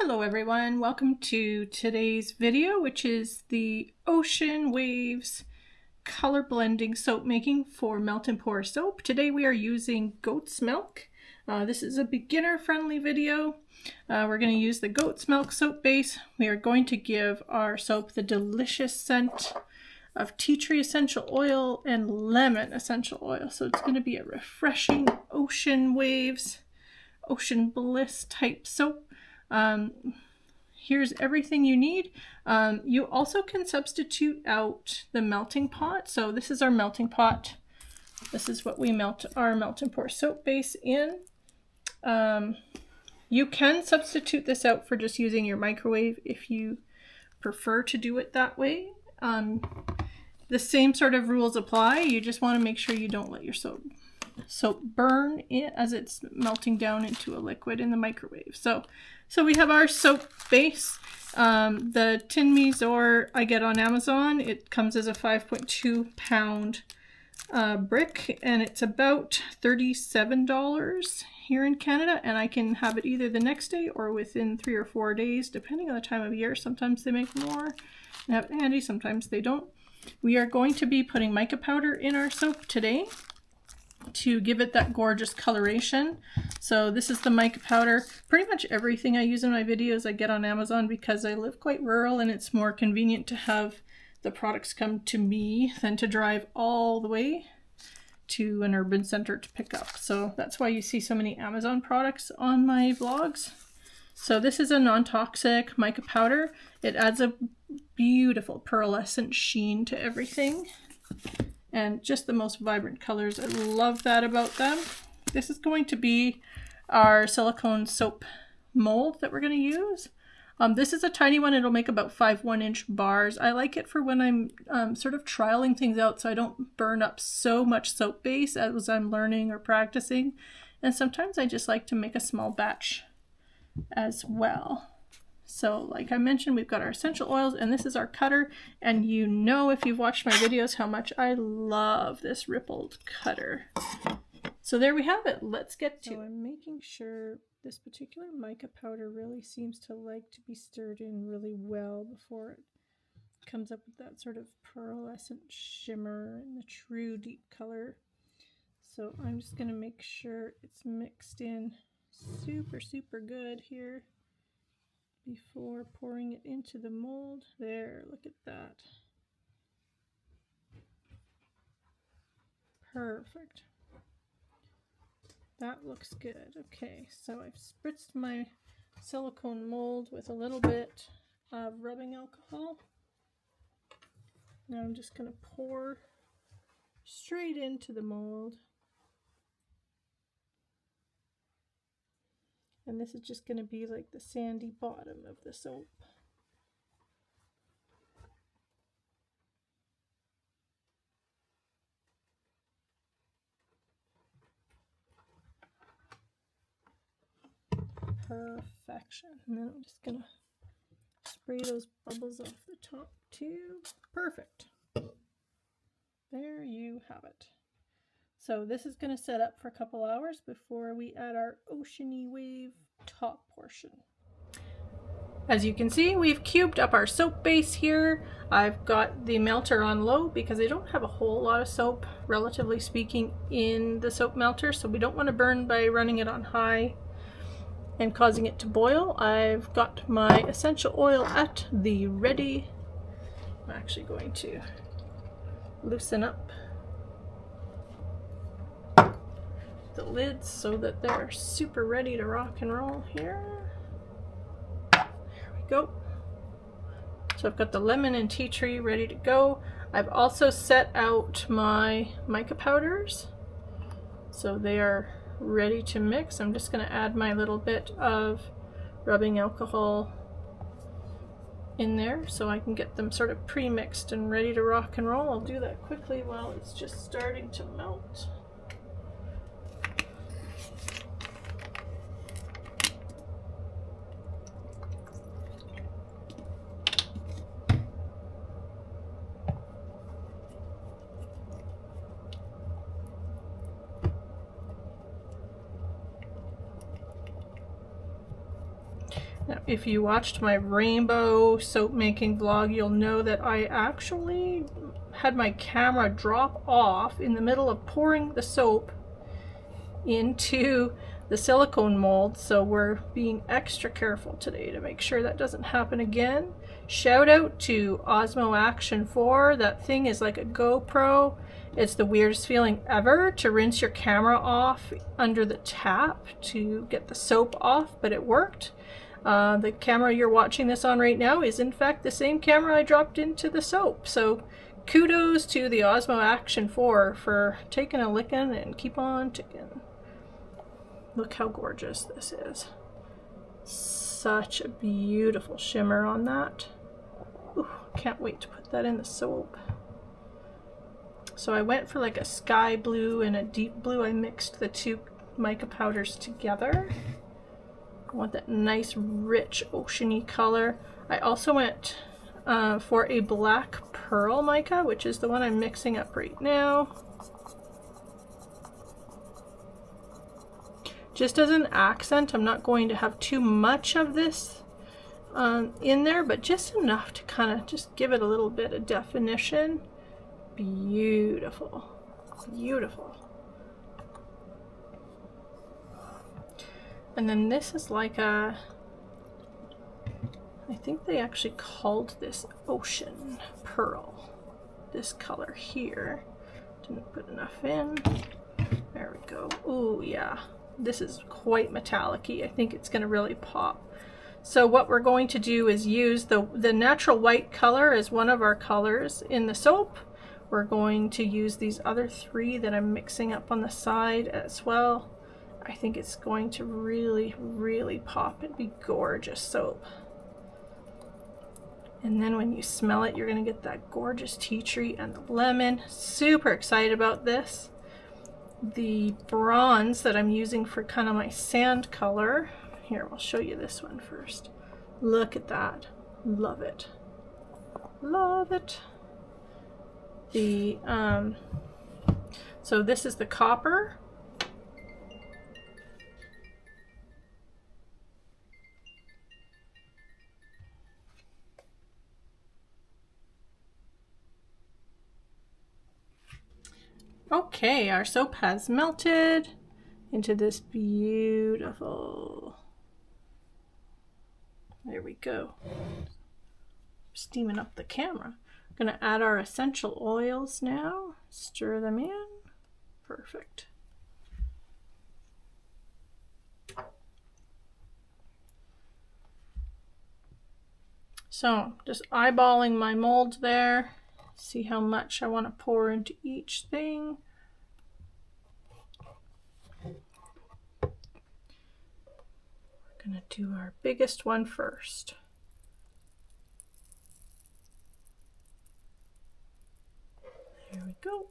Hello everyone, welcome to today's video, which is the Ocean Waves color blending soap making for melt and pour soap. Today we are using goat's milk. This is a beginner friendly video. We're going to use the goat's milk soap base. We are going to give our soap the delicious scent of tea tree essential oil and lemon essential oil. So it's going to be a refreshing ocean waves, ocean bliss type soap. Here's everything you need. You also can substitute out the melting pot. So this is our melting pot. This is what we melt our melt and pour soap base in. You can substitute this out for just using your microwave if you prefer to do it that way. The same sort of rules apply. You just want to make sure you don't let your soap burn as it's melting down into a liquid in the microwave. So we have our soap base. The Tin Mizor I get on Amazon. It comes as a 5.2 pound brick, and it's about $37 here in Canada, and I can have it either the next day or within 3 or 4 days, depending on the time of year. Sometimes they make more and have it handy, sometimes they don't. We are going to be putting mica powder in our soap today to give it that gorgeous coloration. So this is the mica powder. Pretty much everything I use in my videos I get on Amazon because I live quite rural and it's more convenient to have the products come to me than to drive all the way to an urban center to pick up. So that's why you see so many Amazon products on my vlogs. So this is a non-toxic mica powder. It adds a beautiful pearlescent sheen to everything. And just the most vibrant colors. I love that about them. This is going to be our silicone soap mold that we're going to use. This is a tiny one. It'll make about 5 1-inch bars. I like it for when I'm sort of trialing things out so I don't burn up so much soap base as I'm learning or practicing. And sometimes I just like to make a small batch as well. So like I mentioned, we've got our essential oils, and this is our cutter. And you know, if you've watched my videos, how much I love this rippled cutter. So there we have it. Let's get to it. I'm making sure this particular mica powder really seems to like to be stirred in really well before it comes up with that sort of pearlescent shimmer and the true deep color. So I'm just going to make sure it's mixed in super good here before pouring it into the mold. There, look at that. Perfect. That looks good. Okay, so I've spritzed my silicone mold with a little bit of rubbing alcohol. Now I'm just going to pour straight into the mold. And this is just going to be like the sandy bottom of the soap. Perfection. And then I'm just going to spray those bubbles off the top too. Perfect. There you have it. So this is going to set up for a couple hours before we add our oceany wave top portion. As you can see, we've cubed up our soap base here. I've got the melter on low because I don't have a whole lot of soap, relatively speaking, in the soap melter, so we don't want to burn by running it on high and causing it to boil. I've got my essential oil at the ready. I'm actually going to loosen up the lids so that they're super ready to rock and roll here. There we go. So I've got the lemon and tea tree ready to go. I've also set out my mica powders, so they are ready to mix. I'm just going to add my little bit of rubbing alcohol in there so I can get them sort of pre-mixed and ready to rock and roll. I'll do that quickly while it's just starting to melt. Now, if you watched my rainbow soap making vlog, you'll know that I actually had my camera drop off in the middle of pouring the soap into the silicone mold, so we're being extra careful today to make sure that doesn't happen again. Shout out to Osmo Action 4. That thing is like a GoPro. It's the weirdest feeling ever to rinse your camera off under the tap to get the soap off, but it worked. The camera you're watching this on right now is in fact the same camera I dropped into the soap. So kudos to the Osmo Action 4 for taking a licking and keep on ticking. Look how gorgeous this is. Such a beautiful shimmer on that. Ooh, can't wait to put that in the soap. So I went for like a sky blue and a deep blue. I mixed the two mica powders together. I want that nice rich oceany color. I also went for a black pearl mica, which is the one I'm mixing up right now. Just as an accent, I'm not going to have too much of this in there, but just enough to kind of just give it a little bit of definition. Beautiful, beautiful. And then this is like a, I think they actually called this ocean pearl, this color here. Didn't put enough in. There we go. Ooh, yeah. This is quite metallic-y. I think it's going to really pop. So what we're going to do is use the natural white color as one of our colors in the soap. We're going to use these other three that I'm mixing up on the side as well. I think it's going to really, really pop and be gorgeous soap. And then when you smell it, you're going to get that gorgeous tea tree and the lemon. Super excited about this. The bronze that I'm using for kind of my sand color. Here, I'll show you this one first. Look at that. Love it. Love it. The so this is the copper. Okay, our soap has melted into this beautiful, there we go, steaming up the camera. I'm going to add our essential oils now, stir them in, perfect. So just eyeballing my mold there. See how much I want to pour into each thing. We're going to do our biggest one first. There we go.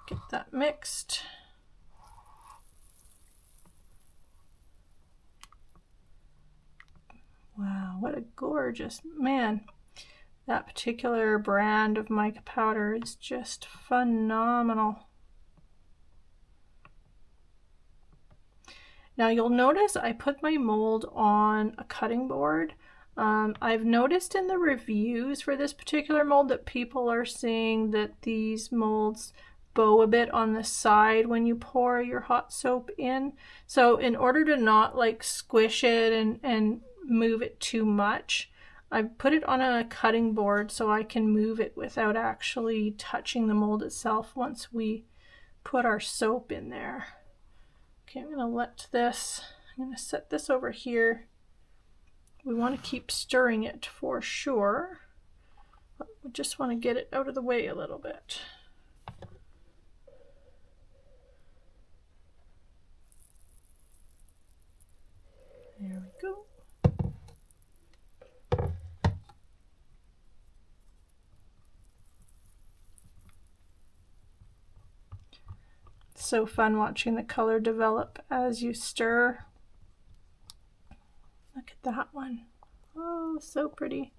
Get that mixed. Wow, what a gorgeous, man. That particular brand of mica powder is just phenomenal. Now you'll notice I put my mold on a cutting board. I've noticed in the reviews for this particular mold that people are saying that these molds bow a bit on the side when you pour your hot soap in. So in order to not like squish it and move it too much, I put it on a cutting board so I can move it without actually touching the mold itself once we put our soap in there. Okay, I'm going to set this over here. We want to keep stirring it for sure, but we just want to get it out of the way a little bit. There we go. So fun watching the color develop as you stir. Look at that one. Oh, so pretty.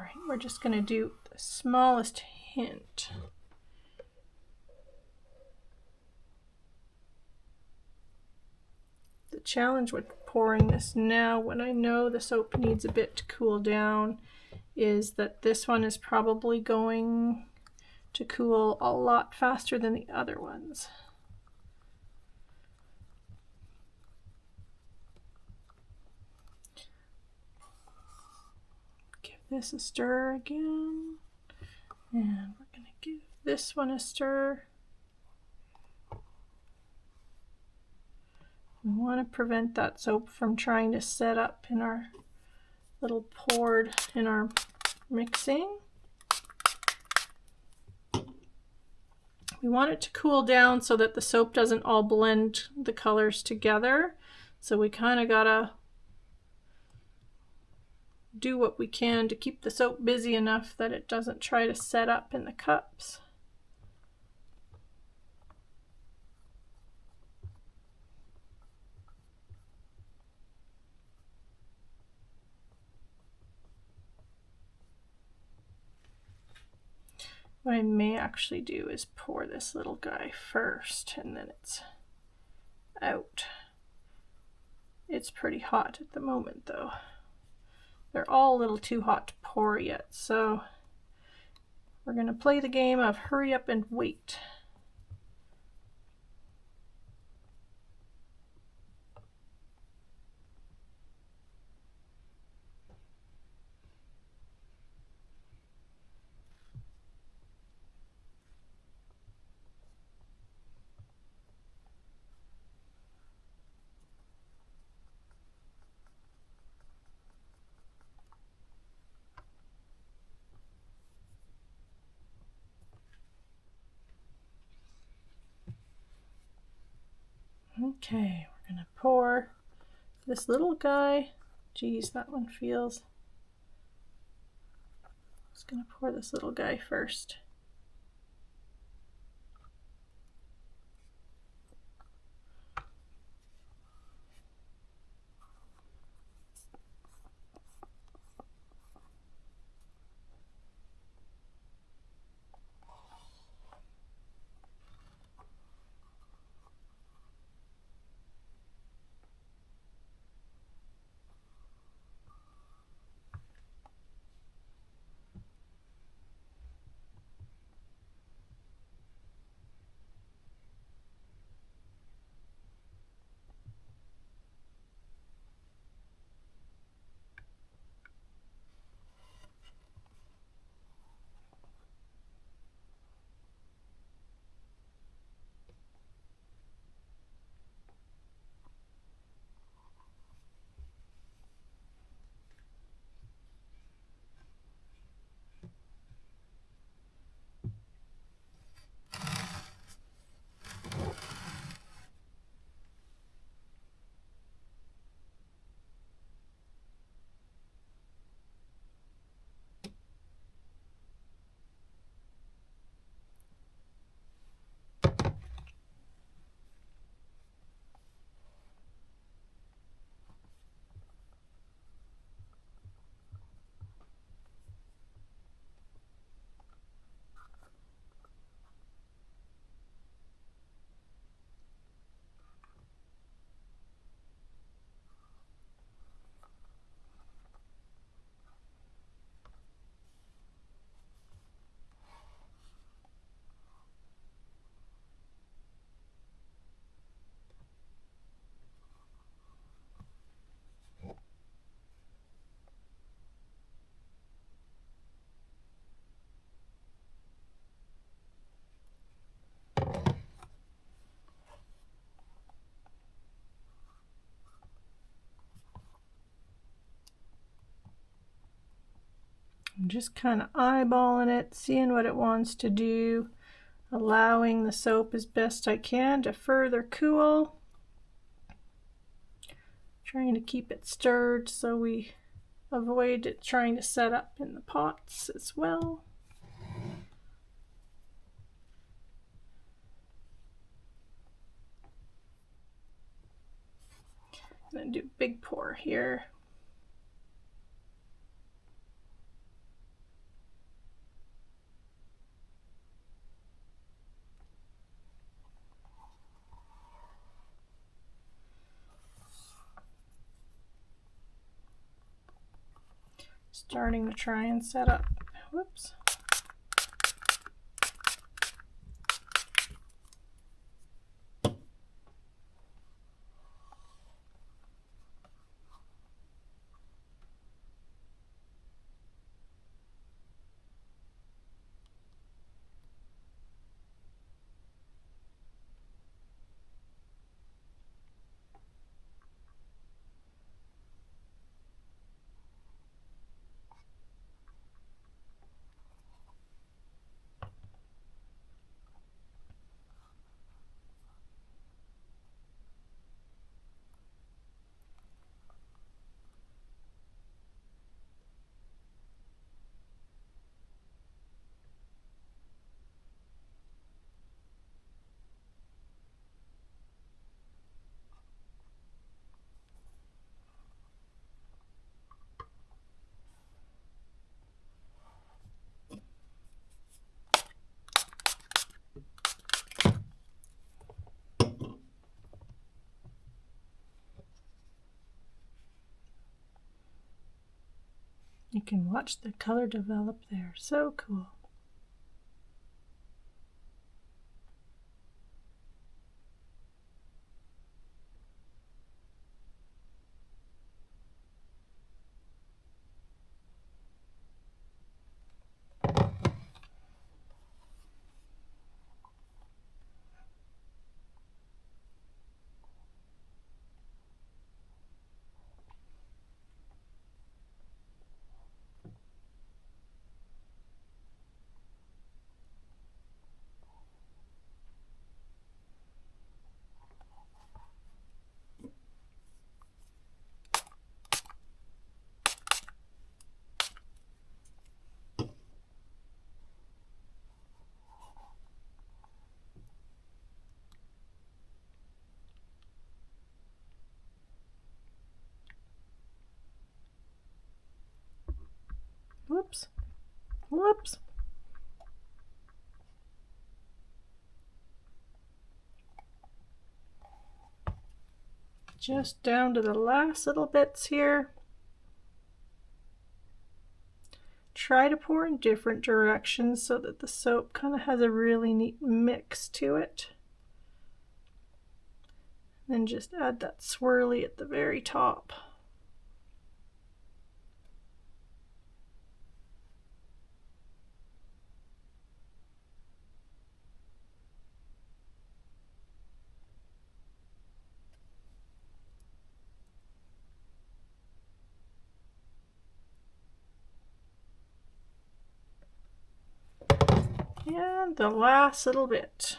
right, we're just going to do the smallest hint. The challenge with pouring this now, when I know the soap needs a bit to cool down, is that this one is probably going to cool a lot faster than the other ones. Give this a stir again, and we're going to give this one a stir. We want to prevent that soap from trying to set up in our little poured in our mixing. We want it to cool down so that the soap doesn't all blend the colors together. So we kind of gotta do what we can to keep the soap busy enough that it doesn't try to set up in the cups. What I may actually do is pour this little guy first, and then it's out. It's pretty hot at the moment though. They're all a little too hot to pour yet, so we're going to play the game of hurry up and wait. Okay, we're going to pour this little guy. Geez, that one feels... I'm just going to pour this little guy first. I'm just kind of eyeballing it, seeing what it wants to do, allowing the soap as best I can to further cool. Trying to keep it stirred so we avoid it trying to set up in the pots as well. I'm going to do a big pour here. starting to try and set up. Whoops. You can watch the color develop there. So cool. Whoops. Whoops. Just down to the last little bits here. Try to pour in different directions so that the soap kind of has a really neat mix to it. Then just add that swirly at the very top. And the last little bit.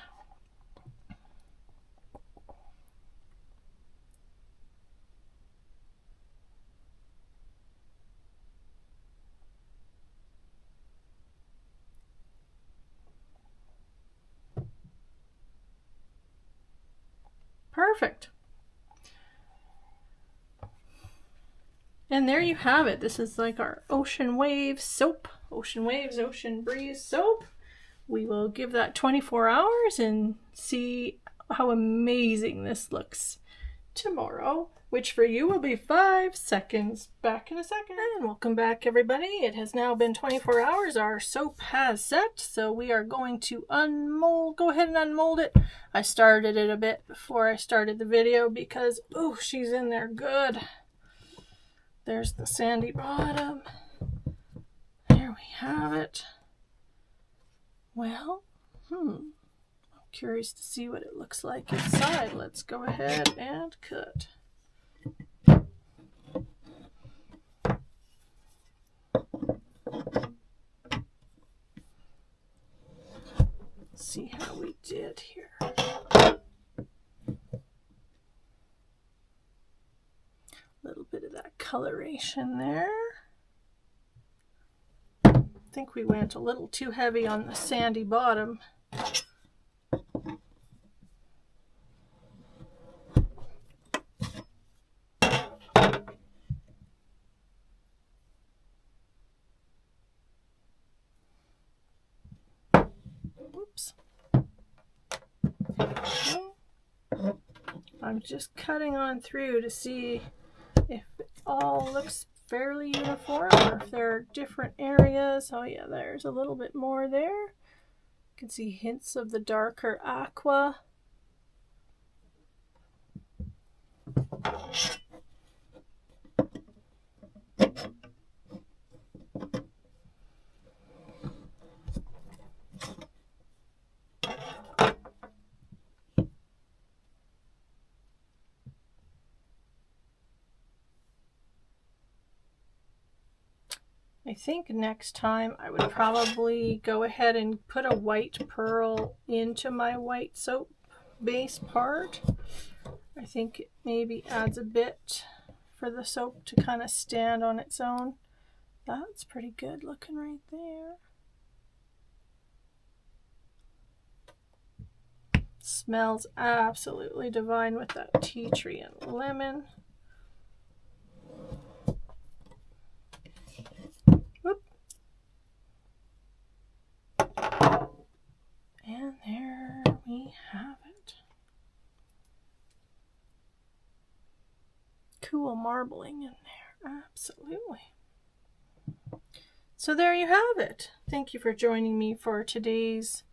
Perfect. And there you have it. This is like our Ocean Waves soap. Ocean Waves, Ocean Breeze soap. We will give that 24 hours and see how amazing this looks tomorrow, which for you will be 5 seconds. Back in a second. And welcome back, everybody. It has now been 24 hours. Our soap has set, so we are going to unmold. Go ahead and unmold it. I started it a bit before I started the video because, oh, she's in there good. There's the sandy bottom. There we have it. Well, I'm curious to see what it looks like inside. Let's go ahead and cut. See how we did here. A little bit of that coloration there. I think we went a little too heavy on the sandy bottom. Whoops. I'm just cutting on through to see if it all looks fairly uniform or if there are different areas. Oh yeah, there's a little bit more there. You can see hints of the darker aqua. I think next time I would probably go ahead and put a white pearl into my white soap base part. I think it maybe adds a bit for the soap to kind of stand on its own. That's pretty good looking right there. Smells absolutely divine with that tea tree and lemon. Whoop. And there we have it. Cool marbling in there, absolutely. So there you have it. Thank you for joining me for today's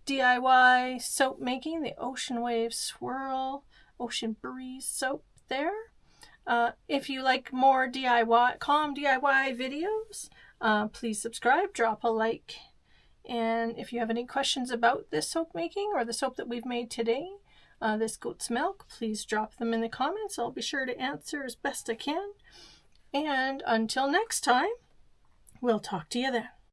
DIY soap making, the Ocean Wave Swirl Ocean Breeze soap there. If you like more calm DIY videos, please subscribe, drop a like. And if you have any questions about this soap making or the soap that we've made today, this goat's milk, please drop them in the comments. I'll be sure to answer as best I can. And until next time, we'll talk to you then.